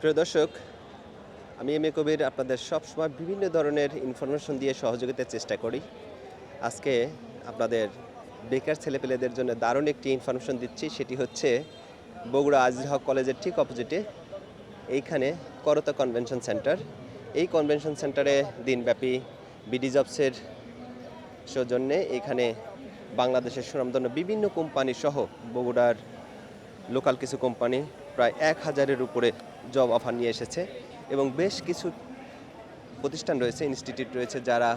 প্রিয় দর্শক, আমি এম এ কবির আপনাদের সবসময় বিভিন্ন ধরনের ইনফরমেশন দিয়ে সহযোগিতার চেষ্টা করি। আজকে আপনাদের বেকার ছেলেপেলেদের জন্য দারুণ একটি ইনফরমেশন দিচ্ছি। সেটি হচ্ছে বগুড়া আজিজ হক কলেজের ঠিক অপোজিটে এইখানে করতা কনভেনশন সেন্টার। এই কনভেনশন সেন্টারে দিনব্যাপী বিডি জবসের সৌজন্যে এখানে বাংলাদেশের সুনামধন্য বিভিন্ন কোম্পানি সহ বগুড়ার লোকাল কিছু কোম্পানি প্রায় 1000-এর উপরে জব অফার নিয়ে এসেছে এবং বেশ কিছু প্রতিষ্ঠান রয়েছে, ইনস্টিটিউট রয়েছে যারা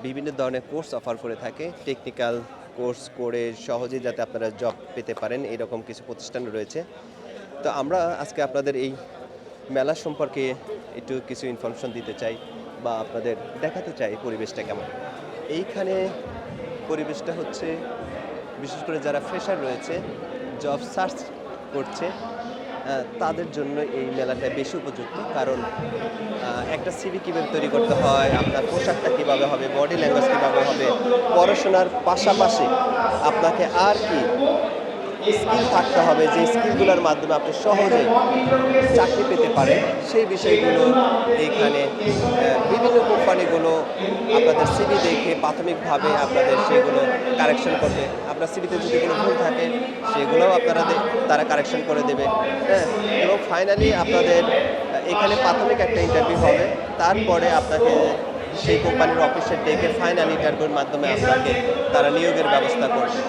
বিভিন্ন ধরনের কোর্স অফার করে থাকে। টেকনিক্যাল কোর্স করে সহজেই যাতে আপনারা জব পেতে পারেন এইরকম কিছু প্রতিষ্ঠান রয়েছে। তো আমরা আজকে আপনাদের এই মেলা সম্পর্কে একটু কিছু ইনফরমেশন দিতে চাই বা আপনাদের দেখাতে চাই পরিবেশটা কেমন। এইখানে পরিবেশটা হচ্ছে বিশেষ করে যারা ফ্রেশার রয়েছে, জব সার্চ করছে, তাদের জন্য এই মেলাটা বেশি উপযুক্ত। কারণ একটা সিভি কীভাবে তৈরি করতে হয়, আপনার পোশাকটা কীভাবে হবে, বডি ল্যাঙ্গুয়েজ কীভাবে হবে, পড়াশোনার পাশাপাশি আপনাকে আর কি স্কিল থাকতে হবে, যে স্কিলগুলোর মাধ্যমে আপনি সহজে চাকরি পেতে পারেন, সেই বিষয়গুলো এইখানে বিভিন্ন কোম্পানিগুলো আপনাদের সিভি দেখে প্রাথমিকভাবে আপনাদের সেগুলো কারেকশন করবে। আপনার সিভিতে যদি কোনো ভুল থাকে সেগুলোও তারা কারেকশন করে দেবে। হ্যাঁ, এবং ফাইনালি আপনাদের এখানে প্রাথমিক একটা ইন্টারভিউ হবে, তারপরে আপনাকে সেই কোম্পানির অফিসে ডেকে ফাইনাল ইন্টারভিউর মাধ্যমে আপনাকে তারা নিয়োগের ব্যবস্থা করবে।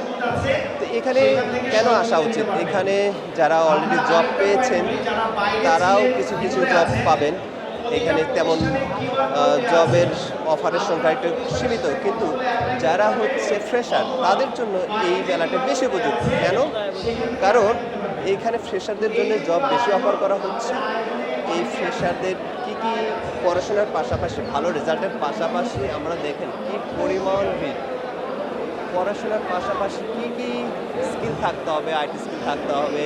তো এখানে কেন আসা উচিত? এখানে যারা অলরেডি জব পেয়েছেন তারাও কিছু কিছু জব পাবেন। এখানে তেমন জবের অফারের সংখ্যা একটু সীমিত, কিন্তু যারা হচ্ছে ফ্রেশার তাদের জন্য এই মেলাটা বেশি উপযুক্ত। কেন? কারণ এইখানে ফ্রেশারদের জন্য জব বেশি অফার করা হচ্ছে। এই ফ্রেশারদের কী কী পড়াশোনার পাশাপাশি ভালো রেজাল্টের পাশাপাশি আমরা দেখেন কি পরিমাণ ভিড়, পড়াশোনার পাশাপাশি কী কী স্কিল থাকতে হবে, আইটি স্কিল থাকতে হবে,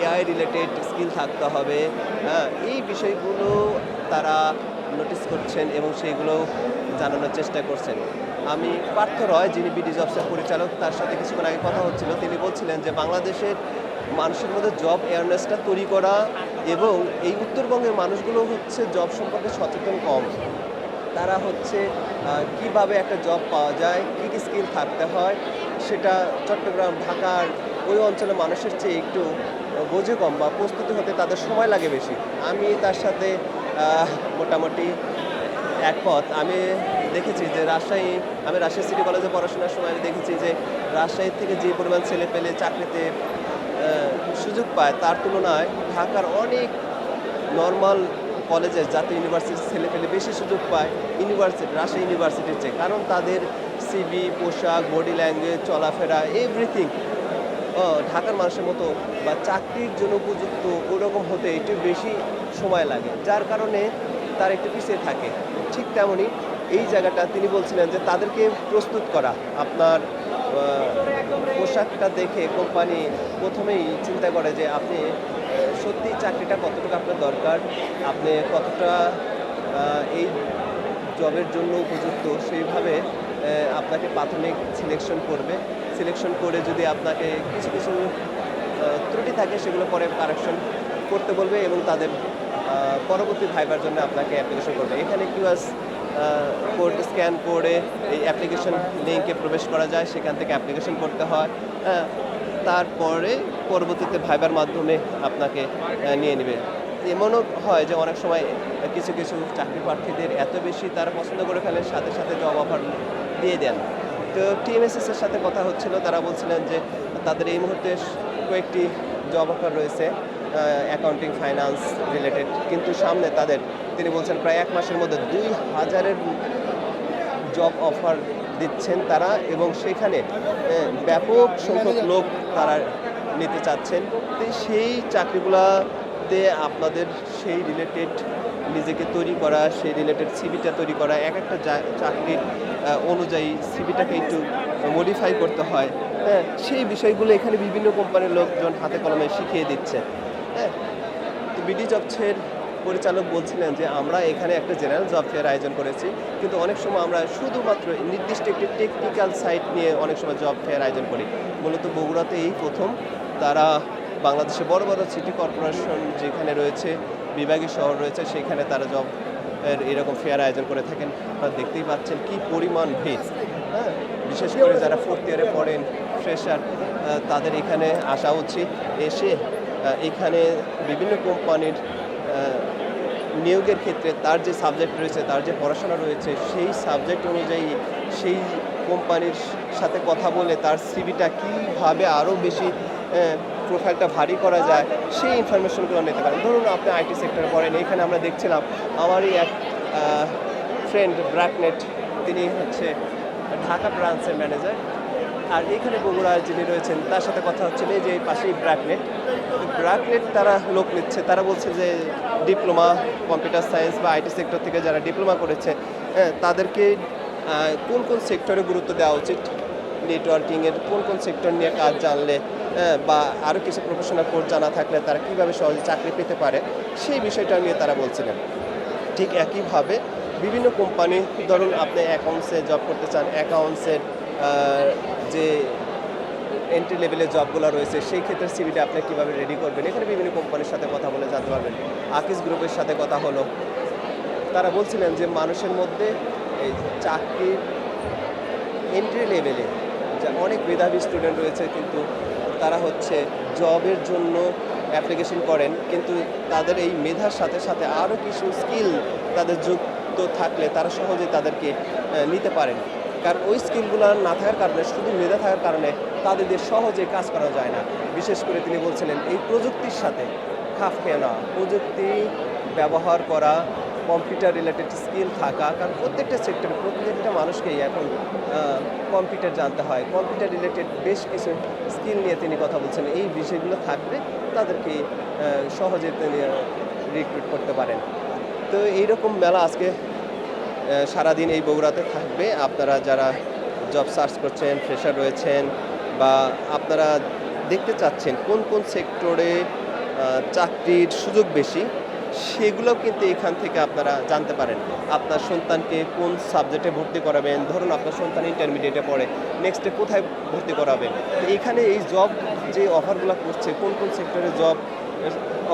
এআই রিলেটেড স্কিল থাকতে হবে। হ্যাঁ, এই বিষয়গুলো তারা নোটিস করছেন এবং সেইগুলো জানানোর চেষ্টা করছেন। আমি পার্থ রয়, যিনি বিডি জবসের পরিচালক, তার সাথে কিছুক্ষণ আগে কথা হচ্ছিল। তিনি বলছিলেন যে বাংলাদেশের মানুষের মধ্যে জব অ্যাওয়ারনেসটা তৈরি করা এবং এই উত্তরবঙ্গের মানুষগুলো হচ্ছে জব সম্পর্কে সচেতন কম। তারা হচ্ছে কিভাবে একটা জব পাওয়া যায়, কী কী স্কিল থাকতে হয়, সেটা চট্টগ্রাম, ঢাকার ওই অঞ্চলের মানুষের চেয়ে একটু বোঝে কম বা প্রস্তুতি হতে তাদের সময় লাগে বেশি। আমি তার সাথে মোটামুটি একমত। আমি দেখেছি যে আমি রাজশাহী সিটি কলেজে পড়াশোনার সময় আমি দেখেছি যে রাজশাহী থেকে যে পরিমাণ ছেলেপেলে চাকরিতে সুযোগ পায় তার তুলনায় ঢাকার অনেক নর্মাল কলেজের জাতীয় ইউনিভার্সিটির ছেলেপেলে বেশি সুযোগ পায় রাজশাহী ইউনিভার্সিটির চেয়ে। কারণ তাদের সিভি, পোশাক, বডি ল্যাঙ্গুয়েজ, চলাফেরা এভরিথিং ঢাকার মানুষের মতো বা চাকরির জন্য উপযুক্ত ওরকম হতে একটু বেশি সময় লাগে, যার কারণে তারা একটু পিছিয়ে থাকে। ঠিক তেমনই এই জায়গাটা তিনি বলছিলেন যে তাদেরকে প্রস্তুত করা। আপনার পোশাকটা দেখে কোম্পানি প্রথমেই চিন্তা করে যে আপনি সত্যি চাকরিটা কতটুকু আপনার দরকার, আপনি কতটা এই জবের জন্য উপযুক্ত, সেইভাবে আপনাকে প্রাথমিক সিলেকশন করে যদি আপনাকে কিছু কিছু ত্রুটি থাকে সেগুলো পরে কারেকশন করতে বলবে এবং তাদের পরবর্তী ভাইবার জন্য আপনাকে অ্যাপ্লিকেশন করবে। এখানে কিউআর কোড স্ক্যান করে এই অ্যাপ্লিকেশন লিঙ্কে প্রবেশ করা যায়, সেখান থেকে অ্যাপ্লিকেশন করতে হয়। তারপরে পরবর্তীতে ভাইবার মাধ্যমে আপনাকে নিয়ে নেবে। এমনও হয় যে অনেক সময় কিছু কিছু চাকরি প্রার্থীদের এত বেশি তারা পছন্দ করে ফেলেন, সাথে সাথে জব অফার দিয়ে দেন। তো টিএমএসএসের সাথে কথা হচ্ছিল, তারা বলছিলেন যে তাদের এই মুহূর্তে কয়েকটি জব অফার রয়েছে অ্যাকাউন্টিং, ফাইন্যান্স রিলেটেড, কিন্তু সামনে তিনি বলছেন প্রায় 1 মাসের মধ্যে 2000-এর জব অফার দিচ্ছেন তারা এবং সেখানে ব্যাপক সংখ্যক লোক তারা নিতে চাচ্ছেন। তো সেই চাকরিগুলোতে আপনাদের সেই রিলেটেড নিজেকে তৈরি করা, সেই রিলেটেড সিভিটা তৈরি করা, এক একটা চাকরির অনুযায়ী সিভিটাকে একটু মডিফাই করতে হয়। হ্যাঁ, সেই বিষয়গুলো এখানে বিভিন্ন কোম্পানির লোকজন হাতে কলমে শিখিয়ে দিচ্ছে। হ্যাঁ, তো বিডি জবসের পরিচালক বলছিলেন যে আমরা এখানে একটা জেনারেল জব ফেয়ার আয়োজন করেছি, কিন্তু অনেক সময় আমরা শুধুমাত্র নির্দিষ্ট একটি টেকনিক্যাল সাইট নিয়ে অনেক সময় জব ফেয়ার আয়োজন করি। মূলত বগুড়াতে এই প্রথম তারা বাংলাদেশে বড় বড় সিটি কর্পোরেশন যেখানে রয়েছে, বিভাগীয় শহর রয়েছে, সেখানে তারা জব এরকম ফেয়ার আয়োজন করে থাকেন। আপনারা দেখতেই পাচ্ছেন কি পরিমাণ ভিড়। হ্যাঁ, বিশেষ করে যারা ফোর্থ ইয়ারে পড়েন, ফ্রেশার, তাদের এখানে আসা উচিত। এসে এখানে বিভিন্ন কোম্পানির নিয়োগের ক্ষেত্রে তার যে সাবজেক্ট রয়েছে, তার যে পড়াশোনা রয়েছে, সেই সাবজেক্ট অনুযায়ী সেই কোম্পানির সাথে কথা বলে তার সিভিটা কীভাবে আরও বেশি প্রোফাইলটা ভারী করা যায়, সেই ইনফরমেশনগুলো নিতে পারেন। ধরুন আপনি আইটি সেক্টরে পড়েন, এখানে আমরা দেখছিলাম আমারই এক ফ্রেন্ড ব্র্যাকনেট, তিনি হচ্ছে ঢাকা ব্রাঞ্চের ম্যানেজার, আর এখানে বগুড়ায় যিনি রয়েছেন তার সাথে কথা হচ্ছিল এই যে পাশেই ব্র্যাকনেট তারা লোক নিচ্ছে। তারা বলছে যে ডিপ্লোমা কম্পিউটার সায়েন্স বা আইটি সেক্টর থেকে যারা ডিপ্লোমা করেছে, তাদেরকে কোন কোন সেক্টরে গুরুত্ব দেওয়া উচিত, নেটওয়ার্কিংয়ের কোন সেক্টর নিয়ে কাজ জানলে বা আরও কিছু প্রফেশনাল কোর্স জানা থাকলে তারা কীভাবে সহজে চাকরি পেতে পারে, সেই বিষয়টা নিয়ে তারা বলছিলেন। ঠিক একইভাবে বিভিন্ন কোম্পানি, ধরুন আপনি অ্যাকাউন্টসে জব করতে চান, অ্যাকাউন্টসের যে এন্ট্রি লেভেলের জবগুলো রয়েছে, সেই ক্ষেত্রে সিভিটা আপনি কীভাবে রেডি করবেন, এখানে বিভিন্ন কোম্পানির সাথে কথা বলে জানতে পারবেন। আকিস গ্রুপের সাথে কথা হলো, তারা বলছিলেন যে মানুষের মধ্যে এই চাকরির এন্ট্রি লেভেলে যা অনেক মেধাবী স্টুডেন্ট রয়েছে, কিন্তু তারা হচ্ছে জবের জন্য অ্যাপ্লিকেশন করেন, কিন্তু তাদের এই মেধার সাথে সাথে আরও কিছু স্কিল তাদের যুক্ত থাকলে তারা সহজেই তাদেরকে নিতে পারেন। কারণ ওই স্কিলগুলো না থাকার কারণে, শুধু মেধা থাকার কারণে তাদের দিয়ে সহজে কাজ করা যায় না। বিশেষ করে তিনি বলছিলেন এই প্রযুক্তির সাথে খাপ খেয়ে নেওয়া, প্রযুক্তি ব্যবহার করা, কম্পিউটার রিলেটেড স্কিল থাকা, কারণ প্রত্যেকটা সেক্টরে প্রত্যেকটা মানুষকেই এখন কম্পিউটার জানতে হয়। কম্পিউটার রিলেটেড বেশ কিছু স্কিল নিয়ে তিনি কথা বলছেন। এই বিষয়গুলো থাকলে তাদেরকে সহজে তিনি রিক্রুট করতে পারেন। তো এইরকম মেলা আজকে সারাদিন এই বগুড়াতে থাকবে। আপনারা যারা জব সার্চ করছেন, ফ্রেশার রয়েছেন, বা আপনারা দেখতে চাচ্ছেন কোন সেক্টরে চাকরির সুযোগ বেশি, সেগুলোও কিন্তু এখান থেকে আপনারা জানতে পারেন। আপনার সন্তানকে কোন সাবজেক্টে ভর্তি করাবেন, ধরুন আপনার সন্তান ইন্টারমিডিয়েটে পড়ে, নেক্সটে কোথায় ভর্তি করাবেন, তো এখানে এই জব যে অফারগুলো করছে, কোন সেক্টরে জব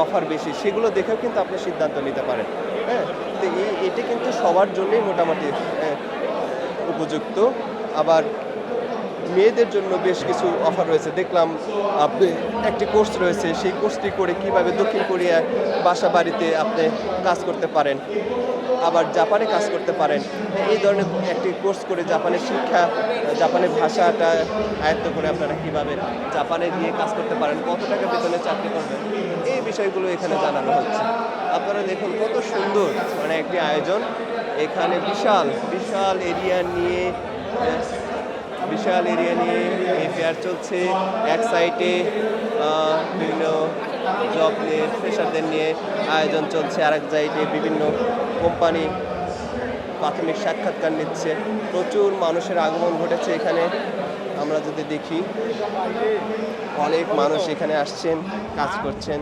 অফার বেশি, সেগুলো দেখেও কিন্তু আপনি সিদ্ধান্ত নিতে পারেন। হ্যাঁ, তো এটা কিন্তু সবার জন্যই মোটামুটি উপযুক্ত। আবার মেয়েদের জন্য বেশ কিছু অফার রয়েছে। দেখলাম আপনি একটি কোর্স রয়েছে, সেই কোর্সটি করে কিভাবে দক্ষিণ কোরিয়ায় বাসা বাড়িতে আপনি কাজ করতে পারেন, আবার জাপানে কাজ করতে পারেন। এই ধরনের একটি কোর্স করে জাপানের শিক্ষা, জাপানের ভাষাটা আয়ত্ত করে আপনারা কিভাবে জাপানে গিয়ে কাজ করতে পারেন, কত টাকা বেতনে চাকরি করবেন, এই বিষয়গুলো এখানে জানানো হচ্ছে। আপনারা দেখুন কত সুন্দর মানে একটি আয়োজন। এখানে বিশাল এরিয়া নিয়ে এই ফেয়ার চলছে। এক সাইডে বিভিন্ন জব নিয়ে ফ্রেশারদের নিয়ে আয়োজন চলছে, আরেক সাইডে বিভিন্ন কোম্পানি প্রাথমিক সাক্ষাৎকার নিচ্ছে। প্রচুর মানুষের আগমন ঘটেছে এখানে। আমরা যদি দেখি অনেক মানুষ এখানে আসছেন, কাজ করছেন।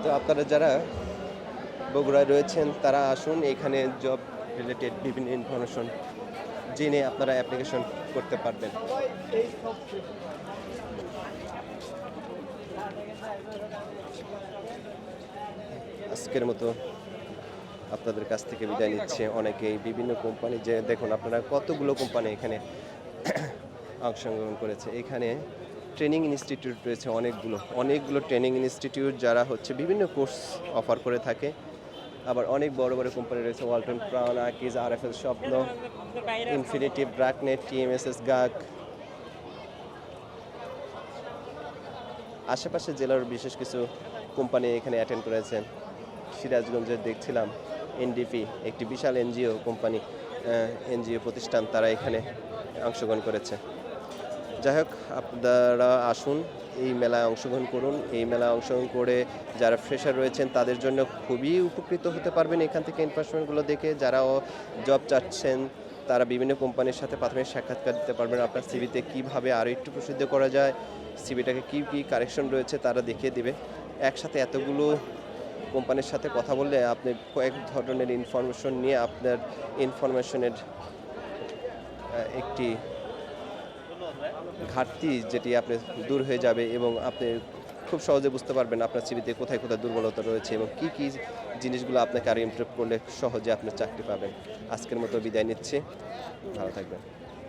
তো আপনারা যারা বগুড়ায় রয়েছেন তারা আসুন, এখানে জব রিলেটেড বিভিন্ন ইনফরমেশন জেনে আপনারা অ্যাপ্লিকেশন করতে পারবেন। আজকের মতো আপনাদের কাছ থেকে বিদায় নিচ্ছে। অনেকেই বিভিন্ন কোম্পানি, যে দেখুন আপনারা কতগুলো কোম্পানি এখানে অংশগ্রহণ করেছে। এখানে ট্রেনিং ইনস্টিটিউট রয়েছে অনেকগুলো ট্রেনিং ইনস্টিটিউট, যারা হচ্ছে বিভিন্ন কোর্স অফার করে থাকে। আবার অনেক বড় কোম্পানি রয়েছে, ওয়ালটন, ক্রাউন, আকিজ, আরএফএল, স্বপ্ন, ইনফিনিটি, ব্র্যাকনেট, টিএমএসএস, গাক। আশেপাশে জেলার বিশেষ কিছু কোম্পানি এখানে অ্যাটেন্ড করেছেন। সিরাজগঞ্জের দেখছিলাম এনডিপি, একটি বিশাল এনজিও প্রতিষ্ঠান, তারা এখানে অংশগ্রহণ করেছে। যাই হোক, আপনারা আসুন, এই মেলায় অংশগ্রহণ করুন। এই মেলায় অংশগ্রহণ করে যারা ফ্রেশার রয়েছেন তাদের জন্য খুবই উপকৃত হতে পারবেন এখান থেকে ইনফরমেশনগুলো দেখে। যারাও জব চাচ্ছেন তারা বিভিন্ন কোম্পানির সাথে প্রাথমিক সাক্ষাৎকার দিতে পারবেন। আপনার সিভিতে কীভাবে আরও একটু প্রসিদ্ধ করা যায়, সিভিটাকে কী কারেকশন রয়েছে তারা দেখিয়ে দেবে। একসাথে এতগুলো কোম্পানির সাথে কথা বললে আপনি কয়েক ধরনের ইনফরমেশন নিয়ে আপনার ইনফরমেশনের একটি ঘাটতি যেটি আপনি দূর হয়ে যাবে এবং আপনি খুব সহজে বুঝতে পারবেন আপনার সিভিতে কোথায় কোথায় দুর্বলতা রয়েছে এবং কী কী জিনিসগুলো আপনাকে আরও ইমপ্রুভ করলে সহজে আপনার চাকরি পাবেন। আজকের মতো বিদায় নিচ্ছি, ভালো থাকবেন।